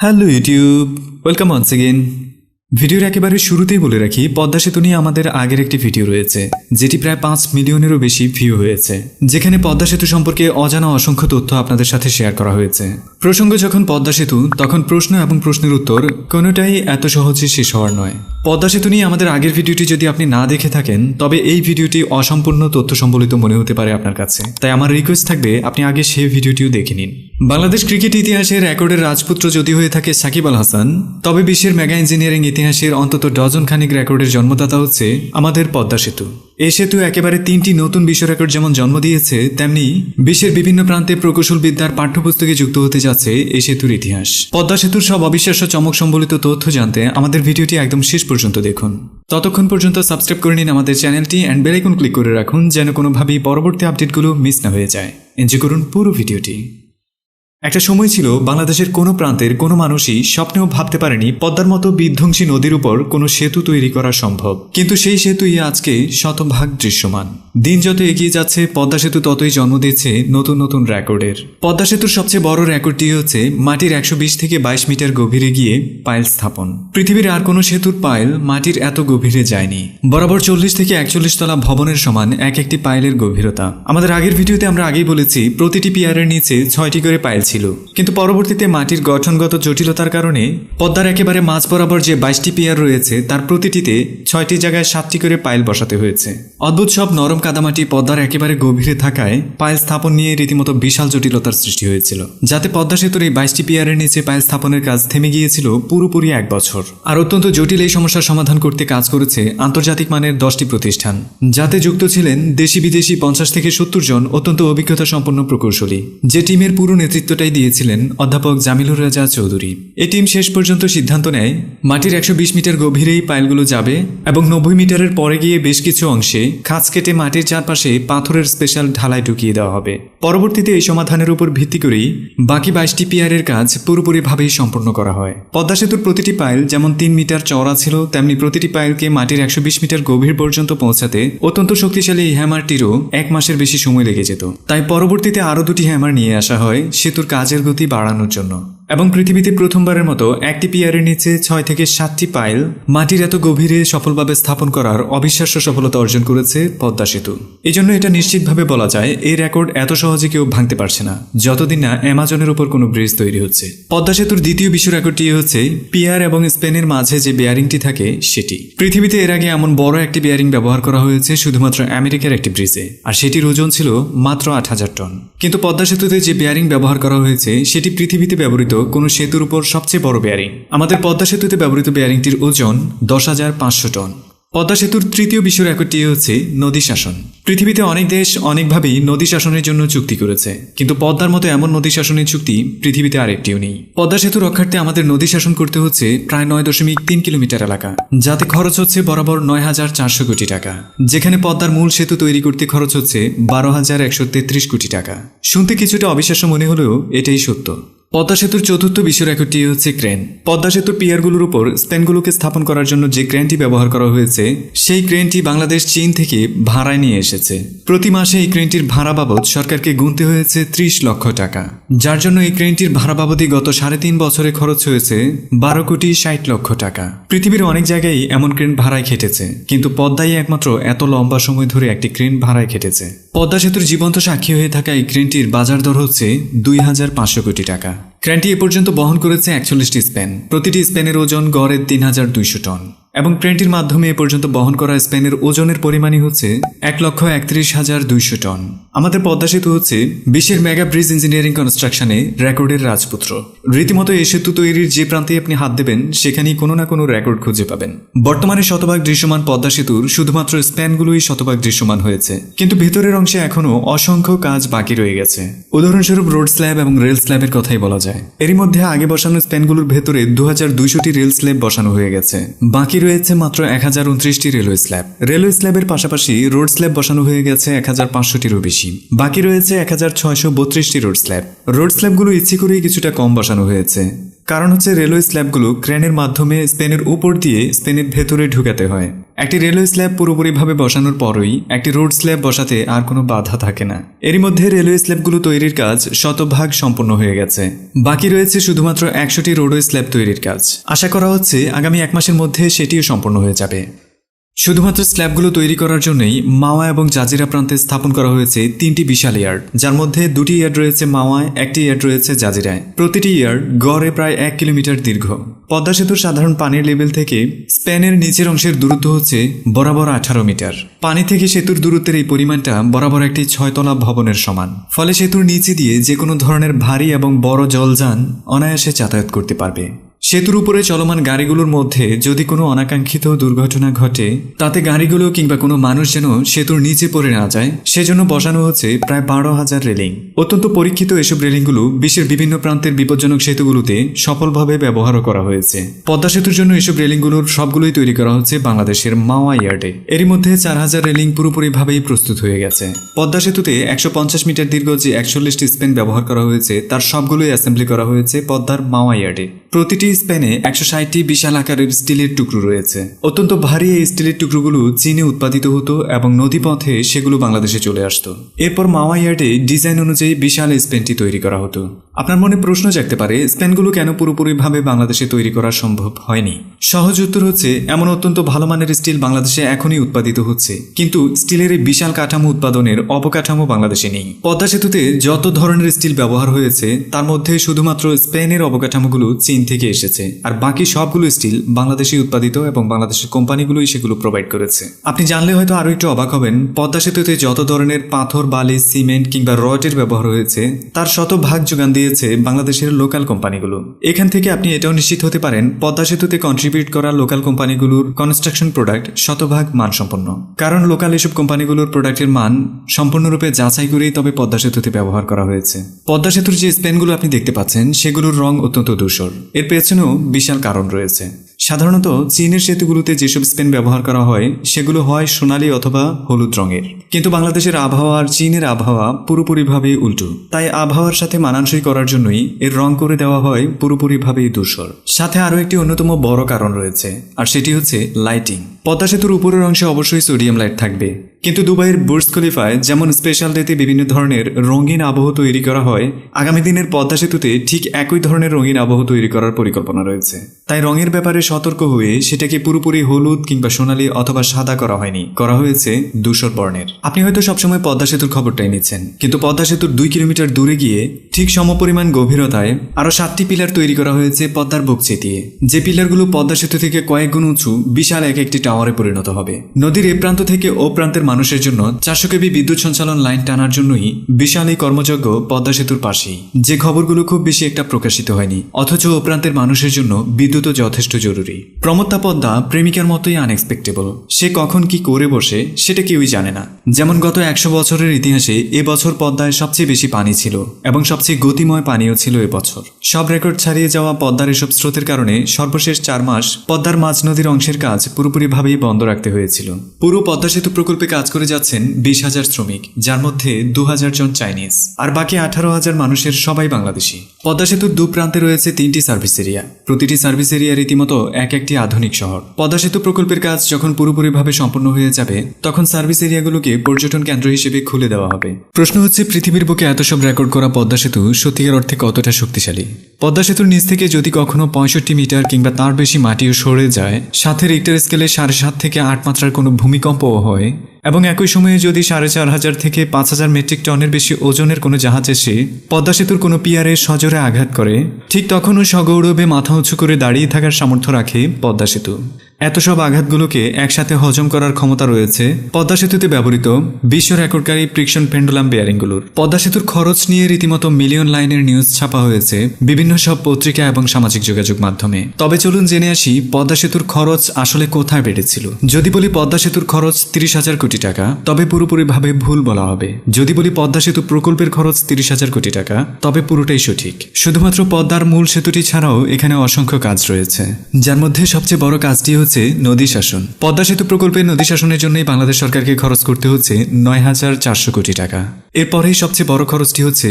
Hello YouTube, welcome once again. ভিডিওর একেবারে শুরুতেই বলে রাখি, পদ্মা সেতু নিয়ে আমাদের আগের একটি ভিডিও রয়েছে যেটি প্রায় 5 মিলিয়নেরও বেশি ভিউ হয়েছে, যেখানে পদ্মা সেতু সম্পর্কে অজানা অসংখ্য তথ্য আপনাদের সাথে শেয়ার করা হয়েছে। প্রসঙ্গ যখন পদ্মা সেতু, তখন প্রশ্ন এবং প্রশ্নের উত্তর কোনোটাই এত সহজে শেষ হওয়ার নয়। পদ্মা সেতু নিয়ে আমাদের আগের ভিডিওটি যদি আপনি না দেখে থাকেন, তবে এই ভিডিওটি অসম্পূর্ণ তথ্য সম্বলিত মনে হতে পারে আপনার কাছে, তাই আমার রিকোয়েস্ট থাকবে আপনি আগে সেই ভিডিওটিও দেখে নিন। বাংলাদেশ ক্রিকেট ইতিহাসে রেকর্ডের রাজপুত্র যদি হয়ে থাকে সাকিব আল হাসান, তবে বিশ্বের মেগা ইঞ্জিনিয়ারিং ইতিহাসের অন্তত ডজন খানিক রেকর্ডের জন্মদাতা হচ্ছে আমাদের পদ্মা সেতু। এই সেতু একেবারে 3টি নতুন বিশ্ব রেকর্ড যেমন জন্ম দিয়েছে, তেমনি বিশ্বের বিভিন্ন প্রান্তে প্রকৌশল বিদ্যার পাঠ্যপুস্তকে যুক্ত হতে যাচ্ছে এই সেতুর ইতিহাস। পদ্মা সেতুর সব অবিশ্বাস্য চমক সম্বলিত তথ্য জানতে আমাদের ভিডিওটি একদম শেষ পর্যন্ত দেখুন। ততক্ষণ পর্যন্ত সাবস্ক্রাইব করে নিন আমাদের চ্যানেলটি অ্যান্ড বেল আইকন ক্লিক করে রাখুন, যেন কোনোভাবেই পরবর্তী আপডেটগুলো মিস না হয়ে যায়। এনজয় করুন পুরো ভিডিওটি। একটা সময় ছিল বাংলাদেশের কোনো প্রান্তের কোনো মানুষই স্বপ্নেও ভাবতে পারেনি পদ্মার মতো বিধ্বংসী নদীর উপর কোনো সেতু তৈরি করা সম্ভব, কিন্তু সেই সেতুই আজকে শতভাগ দৃশ্যমান। দিন যত এগিয়ে যাচ্ছে, পদ্মা সেতু ততই জন্ম দিচ্ছে নতুন নতুন রেকর্ডের। পদ্মা সেতুর সবচেয়ে বড় রেকর্ডটি হচ্ছে মাটির 120 থেকে 22 মিটার গভীরে গিয়ে পাইল স্থাপন। পৃথিবীর আর কোনো সেতুর পাইল মাটির এত গভীরে যায়নি। বরাবর 40 থেকে 41 তলা ভবনের সমান এক একটি পাইলের গভীরতা। আমাদের আগের ভিডিওতে আমরা আগেই বলেছি, প্রতিটি পিয়ারের নিচে 6টি করে পাইল ছিল, কিন্তু পরবর্তীতে মাটির গঠনগত জটিলতার কারণে পদ্মার একেবারে মাঝ বরাবর যে 22টি পিয়ার রয়েছে, তার প্রতিটিতে 6টি জায়গায় 7টি করে পাইল বসাতে হয়েছে। অদ্ভুত সব নরম কাদামাটি পদ্মার একেবারে গভীরে থাকায় পাইল স্থাপন নিয়ে রীতিমতো বিশাল জটিলতার সৃষ্টি হয়েছিল, যাতে পদ্মা সেতুর এই 22টি পিয়ারের নিচে পাইল স্থাপনের কাজ থেমে গিয়েছিল পুরোপুরি 1 বছর। আর অত্যন্ত জটিল এই সমস্যার সমাধান করতে কাজ করেছে আন্তর্জাতিক মানের 10টি প্রতিষ্ঠান, যাতে যুক্ত ছিলেন দেশি বিদেশি 50 থেকে 70 জন অত্যন্ত অভিজ্ঞতা সম্পন্ন প্রকৌশলী। যে টিমের পুরো নেতৃত্বটাই দিয়েছিলেন অধ্যাপক জামিলুর রাজা চৌধুরী। এই টিম শেষ পর্যন্ত সিদ্ধান্ত নেয় মাটির 120 মিটার গভীরেই পাইলগুলো যাবে এবং 90 মিটারের পরে গিয়ে বেশ কিছু অংশে খাঁজ কেটে মাটির চারপাশে পাথরের স্পেশাল ঢালাই ঢুকিয়ে দেওয়া হবে। পরবর্তীতে এই সমাধানের উপর ভিত্তি করেই বাকি 22টি পিয়ারের কাজ পুরোপুরিভাবেই সম্পন্ন করা হয়। পদ্মা সেতুর প্রতিটি পাইল যেমন 3 মিটার চওড়া ছিল, তেমনি প্রতিটি পাইলকে মাটির 120 মিটার গভীর পর্যন্ত পৌঁছাতে অত্যন্ত শক্তিশালী এই হ্যামারটিরও 1 মাসের বেশি সময় লেগে যেত। তাই পরবর্তীতে আরও 2টি হ্যামার নিয়ে আসা হয় সেতুর কাজের গতি বাড়ানোর জন্য। এবং পৃথিবীতে প্রথমবারের মতো একটি পিয়ারের নিচে 6 থেকে 7টি পাইল মাটির এত গভীরে সফলভাবে স্থাপন করার অবিশ্বাস্য সফলতা অর্জন করেছে পদ্মা সেতু। এই জন্য এটা নিশ্চিতভাবে বলা যায়, এই রেকর্ড এত সহজে কেউ ভাঙতে পারছে না, যতদিন না অ্যামাজনের উপর কোনো ব্রিজ তৈরি হচ্ছে। পদ্মা সেতুর দ্বিতীয় বিশ্ব রেকর্ডটি হচ্ছে পিয়ার এবং স্পেনের মাঝে যে বেয়ারিংটি থাকে সেটি। পৃথিবীতে এর আগে এমন বড় একটি বেয়ারিং ব্যবহার করা হয়েছে শুধুমাত্র আমেরিকার একটি ব্রিজে, আর সেটির ওজন ছিল মাত্র 8000 টন। কিন্তু পদ্মা সেতুতে যে বেয়ারিং ব্যবহার করা হয়েছে সেটি পৃথিবীতে ব্যবহৃত কোনো সেতুর উপর সবচেয়ে বড় বেয়ারিং। আমাদের পদ্মা সেতুতে ব্যবহৃত বেয়ারিংটির ওজন 10,500 টন। পদ্মা সেতুর তৃতীয় বিশ্ব রেকর্ডটি হচ্ছে নদী শাসন। পৃথিবীতে অনেক দেশ অনেকভাবেই নদী শাসনের জন্য চুক্তি করেছে, কিন্তু পদ্মার মতো এমন নদী শাসনের চুক্তি পৃথিবীতে আরেকটিও নেই। পদ্মা সেতু রক্ষার্থে আমাদের নদী শাসন করতে হচ্ছে প্রায় 9.3 কিলোমিটার এলাকা, যাতে খরচ হচ্ছে বরাবর 9,400 কোটি টাকা, যেখানে পদ্মার মূল সেতু তৈরি করতে খরচ হচ্ছে 12,133 কোটি টাকা। শুনতে কিছুটা অবিশ্বাস্য মনে হলেও এটাই সত্য। পদ্মা সেতুর চতুর্থ বিশ্ব রেকর্ডটি হচ্ছে ক্রেন। পদ্মা সেতুর পিয়ারগুলোর উপর স্প্যানগুলোকে স্থাপন করার জন্য যে ক্রেনটি ব্যবহার করা হয়েছে, সেই ক্রেনটি বাংলাদেশ চীন থেকে ভাড়ায় নিয়ে এসেছে। প্রতি মাসে এই ক্রেনটির ভাড়া বাবদ সরকারকে গুনতে হয়েছে 30 লক্ষ টাকা, যার জন্য এই ক্রেনটির ভাড়া বাবদই গত 3.5 বছরে খরচ হয়েছে 12,60 লক্ষ টাকা। পৃথিবীর অনেক জায়গায় এমন ক্রেন ভাড়ায় খেটেছে, কিন্তু পদ্মাই একমাত্র এত লম্বা সময় ধরে একটি ক্রেন ভাড়ায় খেটেছে। পদ্মা সেতুর জীবন্ত সাক্ষী হয়ে থাকা এই ক্রেনটির বাজার দর হচ্ছে 2,500 কোটি টাকা। ক্রেনটি এ পর্যন্ত বহন করেছে 41টি স্প্যান। প্রতিটি স্প্যানের ওজন গড়ে 3,200 টন এবং ক্রেনটির মাধ্যমে এ পর্যন্ত বহন করা স্প্যানের ওজনের পরিমাণই হচ্ছে 1,31,200 টন। আমাদের পদ্মা সেতু হচ্ছে বিশ্বের মেগা ব্রিজ ইঞ্জিনিয়ারিং কনস্ট্রাকশনে রেকর্ডের রাজপুত্র। রীতিমতো এই সেতু তৈরির যে প্রান্তে আপনি হাত দেবেন, সেখানেই কোনো না কোনো রেকর্ড খুঁজে পাবেন। বর্তমানে শতভাগ দৃশ্যমান পদ্মা সেতুর শুধুমাত্র স্প্যানগুলোই শতভাগ দৃশ্যমান হয়েছে, কিন্তু ভেতরের অংশে এখনও অসংখ্য কাজ বাকি রয়ে গেছে। উদাহরণস্বরূপ রোড স্ল্যাব এবং রেল স্ল্যাবের কথাই বলা যায়। এরই মধ্যে আগে বসানো স্প্যানগুলোর ভেতরে 2200টি রেল স্ল্যাব বসানো হয়ে গেছে। বাকি রয়েছে মাত্র 1029টি রেলওয়ে স্ল্যাব। রেলওয়ে স্ল্যাবের পাশাপাশি রোড স্ল্যাব বসানো হয়ে গেছে 1500টিরও বেশি। বাকি রয়েছে 1632টি রোড স্ল্যাব। রোড স্ল্যাবগুলো ইচ্ছে করেই কিছুটা কম বসানো হয়েছে, কারণ হচ্ছে রেলওয়ে স্ল্যাবগুলো ক্রেনের মাধ্যমে স্পেনের উপর দিয়ে স্পেনের ভেতরে ঢুকাতে হয়। একটি রেলওয়ে স্ল্যাব পুরোপুরিভাবে বসানোর পরই একটি রোড স্ল্যাব বসাতে আর কোনো বাধা থাকে না। এরই মধ্যে রেলওয়ে স্ল্যাবগুলো তৈরির কাজ শতভাগ সম্পন্ন হয়ে গেছে। বাকি রয়েছে শুধুমাত্র 100টি রোডওয়ে স্ল্যাব তৈরির কাজ। আশা করা হচ্ছে আগামী 1 মাসের মধ্যে সেটিও সম্পন্ন হয়ে যাবে। শুধুমাত্র স্ল্যাবগুলো তৈরি করার জন্যই মাওয়া এবং জাজিরা প্রান্তে স্থাপন করা হয়েছে 3টি বিশাল ইয়ার্ড, যার মধ্যে 2টি ইয়ার্ড রয়েছে মাওয়ায়, 1টি ইয়ার্ড রয়েছে জাজিরায়। প্রতিটি ইয়ার্ড গড়ে প্রায় 1 কিলোমিটার দীর্ঘ। পদ্মা সেতুর সাধারণ পানির লেভেল থেকে স্পেনের নিচের অংশের দূরত্ব হচ্ছে বরাবর 18 মিটার। পানি থেকে সেতুর দূরত্বের এই পরিমাণটা বরাবর একটি 6তলা ভবনের সমান। ফলে সেতুর নিচে দিয়ে যে কোনো ধরনের ভারী এবং বড় জলযান অনায়াসে যাতায়াত করতে পারবে। সেতুর উপরে চলমান গাড়িগুলোর মধ্যে যদি কোনো অনাকাঙ্ক্ষিত দুর্ঘটনা ঘটে, তাতে গাড়িগুলো কিংবা কোনো মানুষ যেন সেতুর নিচে পড়ে না যায়, সেজন্য বসানো হচ্ছে প্রায় 12,000 রেলিং। অত্যন্ত পরীক্ষিত এসব রেলিংগুলো বিশ্বের বিভিন্ন প্রান্তের বিপজ্জনক সেতুগুলোতে সফলভাবে ব্যবহারও করা হয়েছে। পদ্মা সেতুর জন্য এসব রেলিংগুলোর সবগুলোই তৈরি করা হচ্ছে বাংলাদেশের মাওয়া ইয়ার্ডে। এরই মধ্যে 4,000 রেলিং পুরোপুরিভাবেই প্রস্তুত হয়ে গেছে। পদ্মা সেতুতে 150 মিটার দীর্ঘ যে 41টি স্পেন ব্যবহার করা হয়েছে, তার সবগুলোই অ্যাসেম্বলি করা হয়েছে পদ্মার মাওয়া ইয়ার্ডে। প্রতিটি স্পেনে 160টি বিশাল আকারের স্টিলের টুকরো রয়েছে। অত্যন্ত ভারী এই স্টিলের টুকরোগুলো চীনে উৎপাদিত হতো এবং নদীপথে সেগুলো বাংলাদেশে চলে আসতো। এরপর মাওয়া ইয়ার্ডে ডিজাইন অনুযায়ী বিশাল স্পেনটি তৈরি করা হতো। আপনার মনে প্রশ্ন জাগতে পারে, স্পেনগুলো কেন পুরোপুরিভাবে বাংলাদেশে তৈরি করা সম্ভব হয়নি? সহজ উত্তর হচ্ছে, এমন অত্যন্ত ভালো মানের স্টিল বাংলাদেশে এখনই উৎপাদিত হচ্ছে, কিন্তু স্টিলের এই বিশাল কাঠামো উৎপাদনের অবকাঠামো বাংলাদেশে নেই। পদ্মা সেতুতে যত ধরনের স্টিল ব্যবহার হয়েছে, তার মধ্যে শুধুমাত্র স্পেনের অবকাঠামোগুলো চীন থেকে এসেছে, আর বাকি সবগুলো স্টিল বাংলাদেশে উৎপাদিত এবং বাংলাদেশের কোম্পানিগুলোই সেগুলো প্রোভাইড করেছে। আপনি জানলে হয়তো আরো একটু অবাক হবেন, পদ্মা সেতুতে যত ধরনের পাথর, বালি, সিমেন্ট কিংবা রডের ব্যবহার হয়েছে, তার শতভাগ যোগান দিয়েছে বাংলাদেশের লোকাল কোম্পানিগুলো। এখান থেকে আপনি এটাও নিশ্চিত হতে পারেন, পদ্মা সেতুতে কন্ট্রিবিউট করা লোকাল কোম্পানিগুলোর কনস্ট্রাকশন প্রোডাক্ট শতভাগ মানসম্পন্ন। কারণ লোকাল এসব কোম্পানিগুলোর প্রোডাক্টের মান সম্পূর্ণরূপে যাচাই করেই তবে পদ্মা সেতুতে ব্যবহার করা হয়েছে। পদ্মা সেতুর যে স্পেনগুলো আপনি দেখতে পাচ্ছেন, সেগুলোর রং অত্যন্ত ধূসর। এর পেছনেও বিশাল কারণ রয়েছে। সাধারণত চীনের সেতুগুলোতে যেসব স্পেন ব্যবহার করা হয়, সেগুলো হয় সোনালী অথবা হলুদ রঙের, কিন্তু বাংলাদেশের আবহাওয়া আর চীনের আবহাওয়া পুরোপুরিভাবেই উল্টো। তাই আবহাওয়ার সাথে মানানসই করার জন্যই এর রং করে দেওয়া হয় পুরোপুরিভাবেই ধূসর। সাথে আরও একটি অন্যতম বড় কারণ রয়েছে, আর সেটি হচ্ছে লাইটিং। পদ্মা সেতুর উপরের অংশে অবশ্যই সোডিয়াম লাইট থাকবে, কিন্তু দুবাইয়ের বুর্জ খলিফায় যেমন স্পেশাল ডেতে বিভিন্ন ধরনের রঙিন আবহ তৈরি করা হয়, আগামী দিনের পদ্মা সেতুতে ঠিক একই ধরনের রঙিন আবহ তৈরি করার পরিকল্পনা রয়েছে। তাই রঙের ব্যাপারে সতর্ক হয়ে সেটাকে পুরোপুরি হলুদ কিংবা সোনালী অথবা সাদা করা হয়নি, করা হয়েছে ধূসর বর্ণের। আপনি হয়তো সবসময় পদ্মা সেতুর খবরটাই নিচ্ছেন, কিন্তু পদ্মা সেতুর 2 কিলোমিটার দূরে গিয়ে ঠিক সমপরিমাণ গভীরতায় আরো 7টি পিলার তৈরি করা হয়েছে পদ্মার বুক চেতিয়ে। যে পিলারগুলো পদ্মা সেতু থেকে কয়েক গুণ উঁচু বিশাল একটি টাওয়ারে পরিণত হবে। নদীর এ প্রান্ত থেকে ও প্রান্তের মানুষের জন্য 400 কেভি বিদ্যুৎ সঞ্চালন লাইন টানার জন্যই বিশাল এই কর্মযজ্ঞ পদ্মা সেতুর পাশেই। যে খবরগুলো খুব বেশি একটা প্রকাশিত হয়নি, অথচ ও প্রান্তের মানুষের জন্য বিদ্যুৎও যথেষ্ট জরুরি। প্রমত্তা পদ্মা প্রেমিকার মতোই আনএক্সপেক্টেবল। সে কখন কি করে বসে সেটা কেউই জানে না। যেমন গত 100 বছরের ইতিহাসে এবছর পদ্মায় সবচেয়ে বেশি পানি ছিল এবং সবচেয়ে গতিময় পানিও ছিল এবছর। সব রেকর্ড ছাড়িয়ে যাওয়া পদ্মার এসব স্রোতের কারণে সর্বশেষ 4 মাস পদ্মার মাঝ নদীর অংশের কাজ পুরোপুরিভাবেই বন্ধ রাখতে হয়েছিল। পুরো পদ্মা সেতু প্রকল্পে কাজ করে যাচ্ছেন 20,000 শ্রমিক, যার মধ্যে 2,000 জন চাইনিজ, আর বাকি 18,000 মানুষের সবাই বাংলাদেশি। পদ্মা সেতুর 2 প্রান্তে রয়েছে 3টি সার্ভিস এরিয়া। প্রতিটি সার্ভিস এরিয়া রীতিমতো এক একটি আধুনিক শহর। পদ্মা সেতু প্রকল্পের কাজ যখন পুরোপুরিভাবে সম্পন্ন হয়ে যাবে, তখন সার্ভিস এরিয়াগুলোকে পর্যটন কেন্দ্র হিসেবে খুলে দেওয়া হবে। প্রশ্ন হচ্ছে, পৃথিবীর বুকে এত সব রেকর্ড করা পদ্মা সেতু সত্যিকার অর্থে কতটা শক্তিশালী? পদ্মা সেতুর নিচ থেকে যদি কখনো 65 মিটার কিংবা তার বেশি মাটিও সরে যায়, সাথে রিক্টার স্কেলে 7.5 থেকে 8 মাত্রার কোনো ভূমিকম্পও হয়, এবং একই সময়ে যদি 4,500 থেকে 5,000 মেট্রিক টনের বেশি ওজনের কোনো জাহাজ এসে পদ্মা সেতুর কোনো পিয়ারে সজোরে আঘাত করে, ঠিক তখনও সগৌরবে মাথা উঁচু করে দাঁড়িয়ে থাকার সামর্থ্য রাখে পদ্মা সেতু। এত সব আঘাতগুলোকে একসাথে হজম করার ক্ষমতা রয়েছে পদ্মা সেতুতে ব্যবহৃত বিশ্ব রেকর্ডকারী ফ্রিকশন পেন্ডুলাম বেয়ারিংগুলোর। পদ্মা সেতুর খরচ নিয়ে রীতিমতো মিলিয়ন লাইনের নিউজ ছাপা হয়েছে বিভিন্ন সব পত্রিকা এবং সামাজিক যোগাযোগ মাধ্যমে। তবে চলুন জেনে আসি পদ্মা সেতুর খরচ আসলে কোথায় বেড়েছিল। যদি বলি পদ্মা সেতুর খরচ 30,000 কোটি টাকা, তবে পুরোপুরিভাবে ভুল বলা হবে। যদি বলি পদ্মা সেতু প্রকল্পের খরচ 30,000 কোটি টাকা, তবে পুরোটাই সঠিক। শুধুমাত্র পদ্মার মূল সেতুটি ছাড়াও এখানে অসংখ্য কাজ রয়েছে, যার মধ্যে সবচেয়ে বড় কাজটি হচ্ছে হচ্ছে নদী শাসন। পদ্মা সেতু প্রকল্পের নদী শাসনের জন্যই বাংলাদেশ সরকারকে খরচ করতে হচ্ছে ৯,৪০০ কোটি টাকা। এরপরেই সবচেয়ে বড় খরচটি হচ্ছে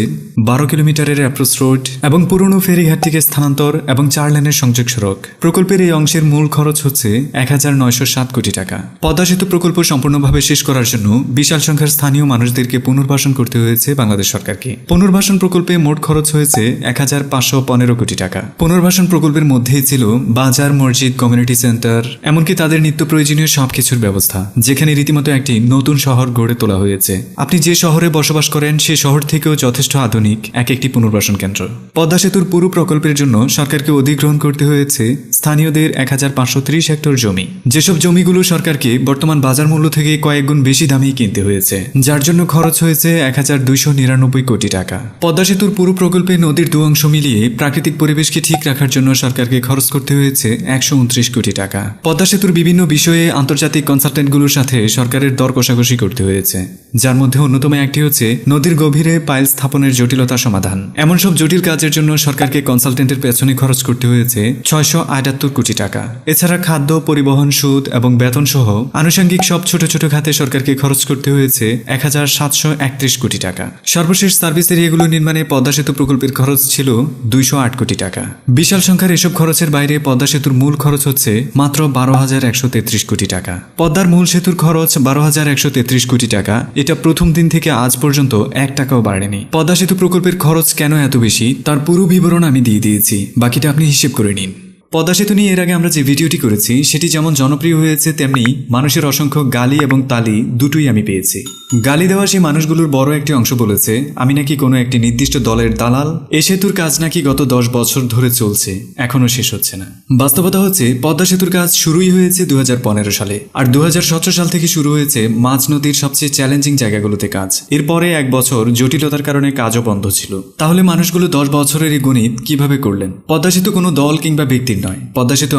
১২ কিলোমিটারের অ্যাপ্রোচ রোড এবং পুরনো ফেরিঘাট থেকে স্থানান্তর এবং ৪ লেনের সংযোগ সড়ক। প্রকল্পের এই অংশের মূল খরচ হচ্ছে ১,৯০৭ কোটি টাকা। পদ্মা সেতু প্রকল্প সম্পূর্ণভাবে শেষ করার জন্য বিশাল সংখ্যার স্থানীয় মানুষদেরকে পুনর্বাসন করতে হয়েছে বাংলাদেশ সরকারকে। পুনর্বাসন প্রকল্পে মোট খরচ হয়েছে ১,৫১৫ কোটি টাকা। পুনর্বাসন প্রকল্পের মধ্যেই ছিল বাজার, মসজিদ, কমিউনিটি সেন্টার, এমনকি তাদের নিত্য প্রয়োজনীয় সবকিছুর ব্যবস্থা, যেখানে রীতিমতো একটি নতুন শহর গড়ে তোলা হয়েছে। আপনি যে শহরে বসবাস করেন সেই শহর থেকেও যথেষ্ট আধুনিক একটি পুনর্বাসন কেন্দ্র। পদ্মা সেতুর পুরো প্রকল্পের জন্য সরকারকে অধিগ্রহণ করতে হয়েছে স্থানীয়দের ১,৫৩০ হেক্টর জমি। যেসব জমিগুলো সরকারকে বর্তমান বাজার মূল্য থেকে কয়েক গুণ বেশি দামে কিনতে হয়েছে, যার জন্য খরচ হয়েছে ১,২৯৯ কোটি টাকা। পদ্মা সেতুর পুরো প্রকল্পে নদীর দু অংশ মিলিয়ে প্রাকৃতিক পরিবেশকে ঠিক রাখার জন্য সরকারকে খরচ করতে হয়েছে ১২৯ কোটি টাকা। পদ্মা সেতুর বিভিন্ন বিষয়ে আন্তর্জাতিক কনসালটেন্টগুলোর সাথে সরকারের দর কষাকষি করতে হয়েছে, যার মধ্যে অন্যতম একটি হচ্ছে নদীর গভীরে পাইল স্থাপনের জটিলতা সমাধান। এমন সব জটিল কাজের জন্য সরকারকে কনসালটেন্টের পেছনে খরচ করতে হয়েছে ৬৭৮ কোটি টাকা। এছাড়া খাদ্য, পরিবহন, সুদ এবং বেতন সহ আনুষঙ্গিক সব ছোট ছোট খাতে সরকারকে খরচ করতে হয়েছে ১,৭৩১ কোটি টাকা। সর্বশেষ সার্ভিস এরিয়াগুলো নির্মাণে পদ্মা সেতু প্রকল্পের খরচ ছিল ২০৮ কোটি টাকা। বিশাল সংখ্যার এসব খরচের বাইরে পদ্মা সেতুর মূল খরচ হচ্ছে মাত্র ১২,১৩৩ কোটি টাকা। পদ্মার মূল সেতুর খরচ ১২,১৩৩ কোটি টাকা। এটা প্রথম দিন থেকে আজ পর্যন্ত ১ টাকাও বাড়েনি। পদ্মা সেতু প্রকল্পের খরচ কেন এত বেশি তার পুরো বিবরণ আমি দিয়ে দিয়েছি, বাকিটা আপনি হিসেব করে নিন। পদ্মা সেতু নিয়ে এর আগে আমরা যে ভিডিওটি করেছি সেটি যেমন জনপ্রিয় হয়েছে, তেমনি মানুষের অসংখ্য গালি এবং তালি দুটোই আমি পেয়েছি। গালি দেওয়া সেই মানুষগুলোর বড় একটি অংশ বলেছে আমি নাকি কোনো একটি নির্দিষ্ট দলের দালাল, এ সেতুর কাজ নাকি গত ১০ বছর ধরে চলছে, এখনো শেষ হচ্ছে না। বাস্তবতা হচ্ছে পদ্মা সেতুর কাজ শুরুই হয়েছে ২০১৫ সালে, আর ২০১৭ সাল থেকে শুরু হয়েছে মাঝ নদীর সবচেয়ে চ্যালেঞ্জিং জায়গাগুলোতে কাজ। এরপরে ১ বছর জটিলতার কারণে কাজও বন্ধ ছিল। তাহলে মানুষগুলো ১০ বছরের এই গণিত কিভাবে করলেন? পদ্মা সেতু কোনো দল কিংবা ব্যক্তির নয়, পদ্মা সেতু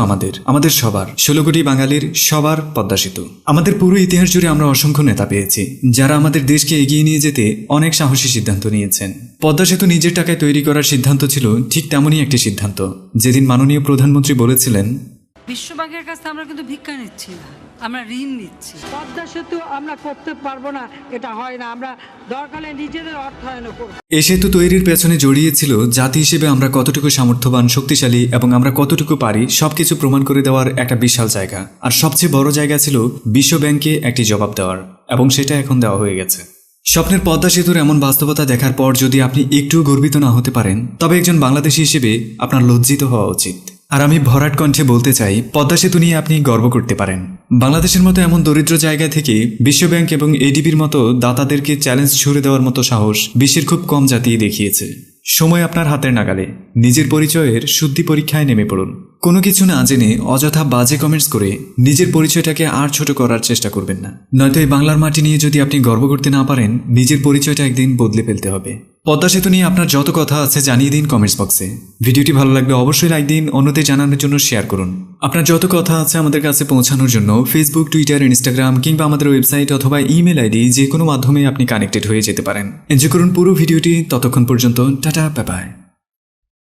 আমাদের সবার, ১৬ কোটি বাঙালির সবার পদ্মা সেতু। আমাদের পুরো ইতিহাস জুড়ে আমরা অসংখ্য নেতা পেয়েছি যারা আমাদের দেশকে এগিয়ে নিয়ে যেতে অনেক সাহসী সিদ্ধান্ত নিয়েছেন। পদ্মা সেতু নিজের টাকায় তৈরি করার সিদ্ধান্ত ছিল ঠিক তেমনই একটি সিদ্ধান্ত, যেদিন মাননীয় প্রধানমন্ত্রী বলেছিলেন, বিশ্বব্যাংকের কাছে আমরা কিন্তু ভিক্ষা নিচ্ছি না, আমরা ঋণ নিচ্ছি। পদ্মা সেতু আমরা করতে পারবো না, এটা হয় না, আমরা দরকারে নিজেদের অর্থায়ন করব। এই সেতু তৈরির পেছনে জড়িয়েছিল জাতি হিসেবে আমরা কতটুকু সামর্থ্যবান, শক্তিশালী এবং আমরা কতটুকু পারি সবকিছু প্রমাণ করে দেওয়ার একটা বিশাল জায়গা। আর সবচেয়ে বড় জায়গা ছিল বিশ্বব্যাংকে একটি জবাব দেওয়ার, এবং সেটা এখন দেওয়া হয়ে গেছে। স্বপ্নের পদ্মা সেতুর এমন বাস্তবতা দেখার পর যদি আপনি একটুও গর্বিত না হতে পারেন, তবে একজন বাংলাদেশী হিসেবে আপনার লজ্জিত হওয়া উচিত। আর আমি ভরাট কণ্ঠে বলতে চাই, পদ্মা সেতু নিয়ে আপনি গর্ব করতে পারেন। বাংলাদেশের মতো এমন দরিদ্র জায়গা থেকে বিশ্বব্যাংক এবং এডিবির মতো দাতাদেরকে চ্যালেঞ্জ ছুড়ে দেওয়ার মতো সাহস বিশ্বের খুব কম জাতিই দেখিয়েছে। সময় আপনার হাতের নাগালে, নিজের পরিচয়ের শুদ্ধি পরীক্ষায় নেমে পড়ুন। কোনো কিছু না জেনে অযথা বাজে কমেন্টস করে নিজের পরিচয়টাকে আর ছোট করার চেষ্টা করবেন না, নয়তো এই বাংলার মাটি নিয়ে যদি আপনি গর্ব করতে না পারেন, নিজের পরিচয়টা একদিন বদলে ফেলতে হবে। পদ্মা সেতু নিয়ে আপনার যত কথা আছে জানিয়ে দিন কমেন্টস বক্সে। ভিডিওটি ভালো লাগলে অবশ্যই লাইক দিন, অন্যদের জানানোর জন্য শেয়ার করুন। আপনার যত কথা আছে আমাদের কাছে পৌঁছানোর জন্য ফেসবুক, টুইটার, ইনস্টাগ্রাম কিংবা আমাদের ওয়েবসাইট অথবা ইমেল আইডি যে কোনো মাধ্যমে আপনি কানেক্টেড হয়ে যেতে পারেন। এনজয় করুন পুরো ভিডিওটি। ততক্ষণ পর্যন্ত টাটা, বাই বাই।